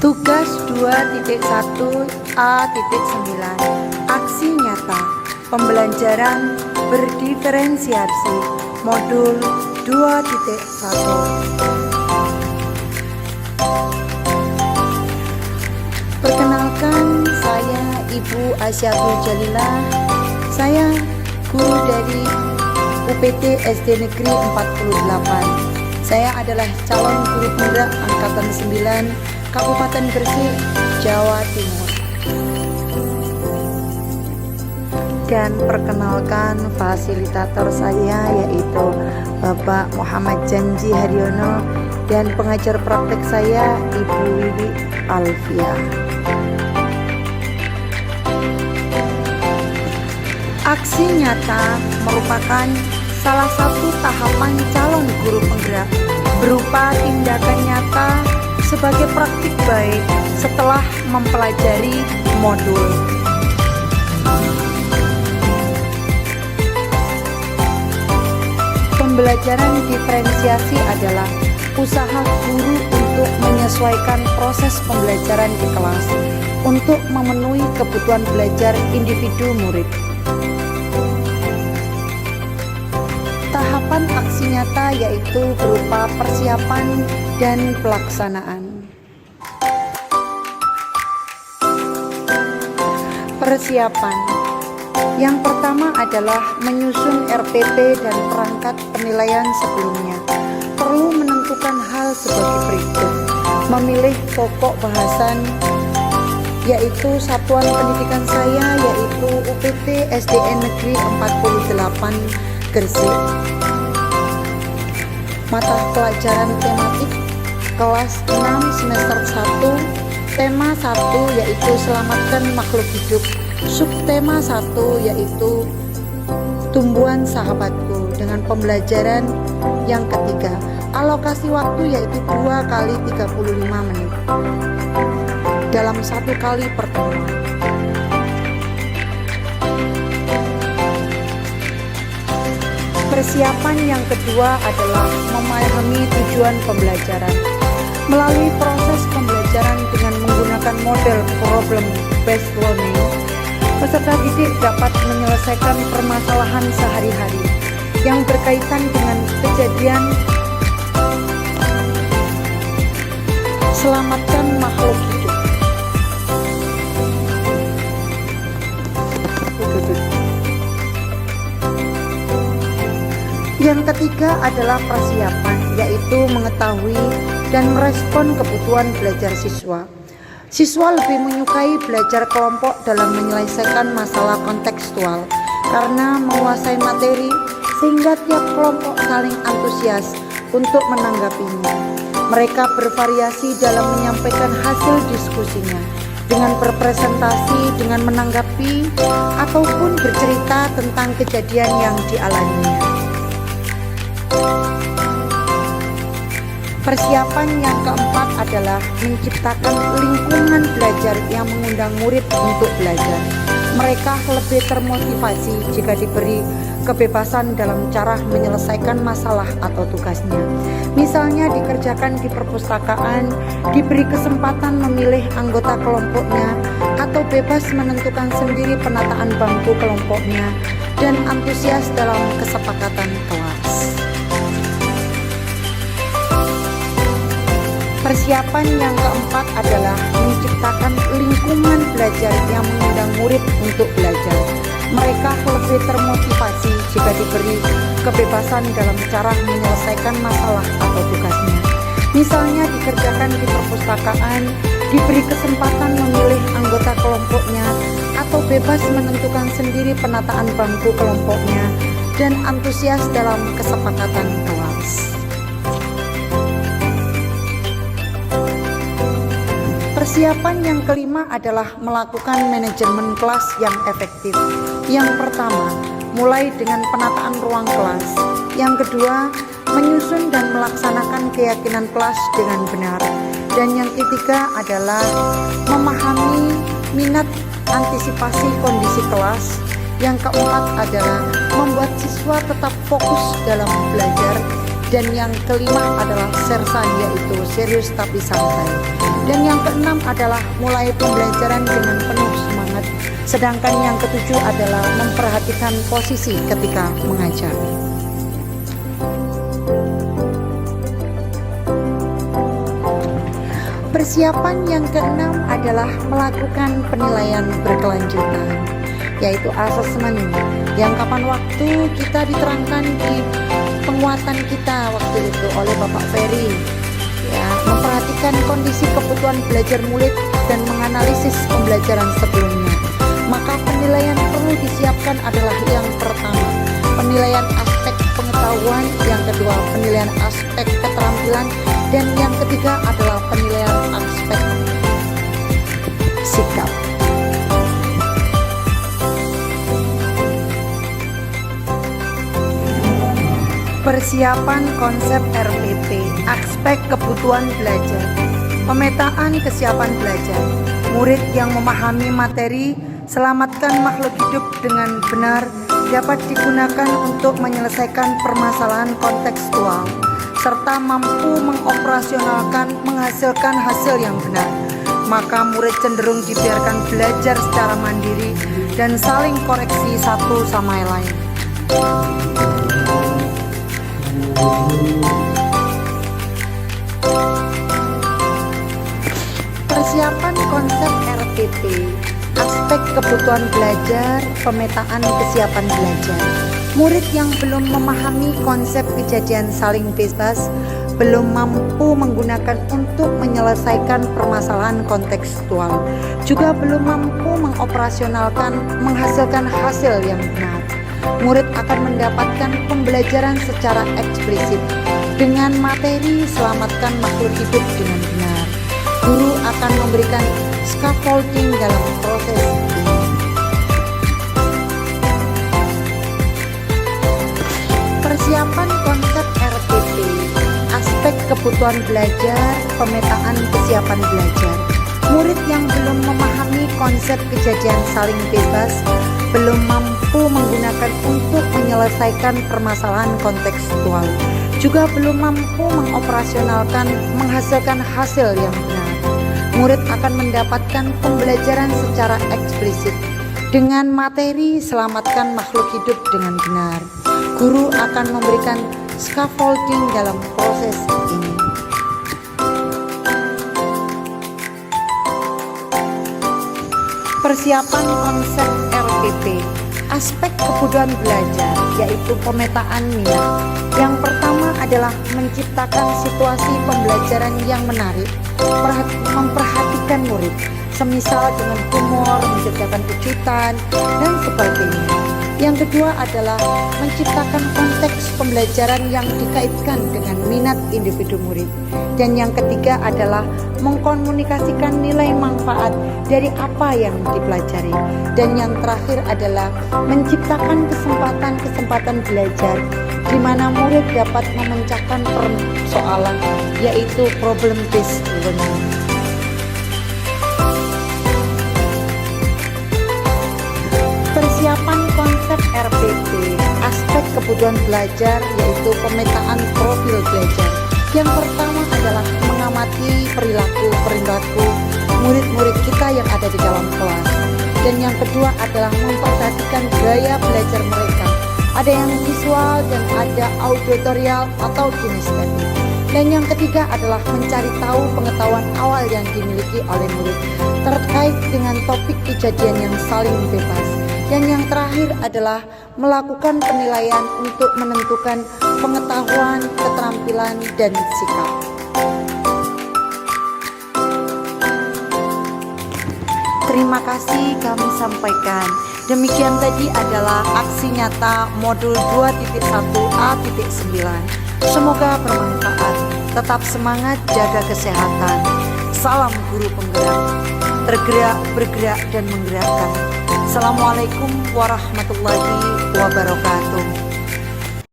Tugas 2.1a.9 Aksi nyata pembelajaran berdiferensiasi modul 2.1. Perkenalkan, saya Ibu Asyatul Jalilah. Saya guru dari UPT SD Negeri 48. Saya adalah calon guru penggerak Angkatan 9 Kabupaten Gresik, Jawa Timur. Dan perkenalkan fasilitator saya yaitu Bapak Muhammad Janji Haryono dan pengajar praktek saya Ibu Wiwi Alfia. Aksi nyata merupakan salah satu tahapan calon guru penggerak berupa tindakan nyata sebagai praktik baik setelah mempelajari modul. Pembelajaran diferensiasi adalah usaha guru untuk menyesuaikan proses pembelajaran di kelas untuk memenuhi kebutuhan belajar individu murid. Tahapan aksi nyata yaitu berupa persiapan dan pelaksanaan. Persiapan yang pertama adalah menyusun RPP dan perangkat penilaian sebelumnya. Perlu menentukan hal sebagai berikut: memilih pokok bahasan yaitu satuan pendidikan saya yaitu UPT SDN Negeri 48 Gresik. Mata pelajaran tematik kelas 6 semester 1, tema 1 yaitu selamatkan makhluk hidup, subtema 1 yaitu tumbuhan sahabatku, dengan pembelajaran yang ketiga. Alokasi waktu yaitu 2 kali 35 menit dalam 1 kali pertemuan. Persiapan yang kedua adalah memahami tujuan pembelajaran. Melalui proses pembelajaran dengan menggunakan model problem based learning, peserta didik dapat menyelesaikan permasalahan sehari-hari yang berkaitan dengan kejadian selamatkan makhluk hidup. Yang ketiga adalah persiapan, yaitu mengetahui dan merespon kebutuhan belajar siswa. Siswa lebih menyukai belajar kelompok dalam menyelesaikan masalah kontekstual karena menguasai materi sehingga tiap kelompok saling antusias untuk menanggapinya. Mereka bervariasi dalam menyampaikan hasil diskusinya dengan berpresentasi, dengan menanggapi ataupun bercerita tentang kejadian yang dialaminya. Persiapan yang keempat adalah menciptakan lingkungan belajar yang mengundang murid untuk belajar. Mereka lebih termotivasi jika diberi kebebasan dalam cara menyelesaikan masalah atau tugasnya. Misalnya dikerjakan di perpustakaan, diberi kesempatan memilih anggota kelompoknya, atau bebas menentukan sendiri penataan bangku kelompoknya, dan antusias dalam kesepakatan kelas. Persiapan yang keempat adalah menciptakan lingkungan belajar yang mengundang murid untuk belajar. Mereka lebih termotivasi jika diberi kebebasan dalam cara menyelesaikan masalah atau tugasnya. Misalnya dikerjakan di perpustakaan, diberi kesempatan memilih anggota kelompoknya, atau bebas menentukan sendiri penataan bangku kelompoknya, dan antusias dalam kesepakatan kelas. Persiapan yang kelima adalah melakukan manajemen kelas yang efektif. Yang pertama, mulai dengan penataan ruang kelas. Yang kedua, menyusun dan melaksanakan keyakinan kelas dengan benar. Dan yang ketiga adalah memahami minat, antisipasi kondisi kelas. Yang keempat adalah membuat siswa tetap fokus dalam belajar. Dan yang kelima adalah sersan, yaitu serius tapi santai. Dan yang keenam adalah mulai pembelajaran dengan penuh semangat. Sedangkan yang ketujuh adalah memperhatikan posisi ketika mengajar. Persiapan yang keenam adalah melakukan penilaian berkelanjutan, yaitu asesmen, yang kapan waktu kita diterangkan di penguatan kita waktu itu oleh Bapak Ferry, ya, memperhatikan kondisi kebutuhan belajar murid dan menganalisis pembelajaran sebelumnya. Maka penilaian perlu disiapkan adalah yang pertama, penilaian aspek pengetahuan, yang kedua penilaian aspek keterampilan, dan yang ketiga adalah penilaian aspek sikap. Persiapan konsep RPP, aspek kebutuhan belajar, pemetaan kesiapan belajar. Murid yang memahami materi selamatkan makhluk hidup dengan benar dapat digunakan untuk menyelesaikan permasalahan kontekstual, serta mampu mengoperasionalkan menghasilkan hasil yang benar. Maka murid cenderung dibiarkan belajar secara mandiri dan saling koreksi satu sama lain. Persiapan konsep RPP, aspek kebutuhan belajar, pemetaan kesiapan belajar. Murid yang belum memahami konsep kejadian saling bebas belum mampu menggunakan untuk menyelesaikan permasalahan kontekstual, juga belum mampu mengoperasionalkan menghasilkan hasil yang benar. Murid akan mendapatkan pembelajaran secara eksplisit dengan materi selamatkan makhluk hidup dengan benar. Guru akan memberikan scaffolding dalam proses ini. Persiapan konsep RPP, aspek kebutuhan belajar, pemetaan kesiapan belajar. Murid yang belum memahami konsep kejadian saling bebas belum mampu menggunakan untuk menyelesaikan permasalahan kontekstual, juga belum mampu mengoperasionalkan menghasilkan hasil yang benar. Murid akan mendapatkan pembelajaran secara eksplisit dengan materi selamatkan makhluk hidup dengan benar. Guru akan memberikan scaffolding dalam proses ini. Persiapan konsep RPP, aspek kebutuhan belajar, yaitu pemetaan minat. Yang pertama adalah menciptakan situasi pembelajaran yang menarik, memperhatikan murid, semisal dengan humor, menciptakan kejutan, dan sebagainya. Yang kedua adalah menciptakan konteks pembelajaran yang dikaitkan dengan minat individu murid. Dan yang ketiga adalah mengkomunikasikan nilai manfaat dari apa yang dipelajari. Dan yang terakhir adalah menciptakan kesempatan-kesempatan belajar di mana murid dapat memecahkan persoalan, yaitu problem based learning. Persiapan konsep RPP, aspek kebutuhan belajar, yaitu pemetaan profil belajar. Yang pertama adalah mengamati perilaku murid-murid kita yang ada di dalam kelas. Dan yang kedua adalah memperhatikan gaya belajar mereka. Ada yang visual dan ada auditorial atau kinestetik. Dan yang ketiga adalah mencari tahu pengetahuan awal yang dimiliki oleh murid terkait dengan topik kejadian yang saling bebas. Dan yang terakhir adalah melakukan penilaian untuk menentukan pengetahuan, keterampilan, dan sikap. Terima kasih kami sampaikan. Demikian tadi adalah aksi nyata modul 2.1A.9. Semoga bermanfaat. Tetap semangat, jaga kesehatan. Salam guru penggerak, tergerak, bergerak, dan menggerakkan. Assalamualaikum warahmatullahi wabarakatuh.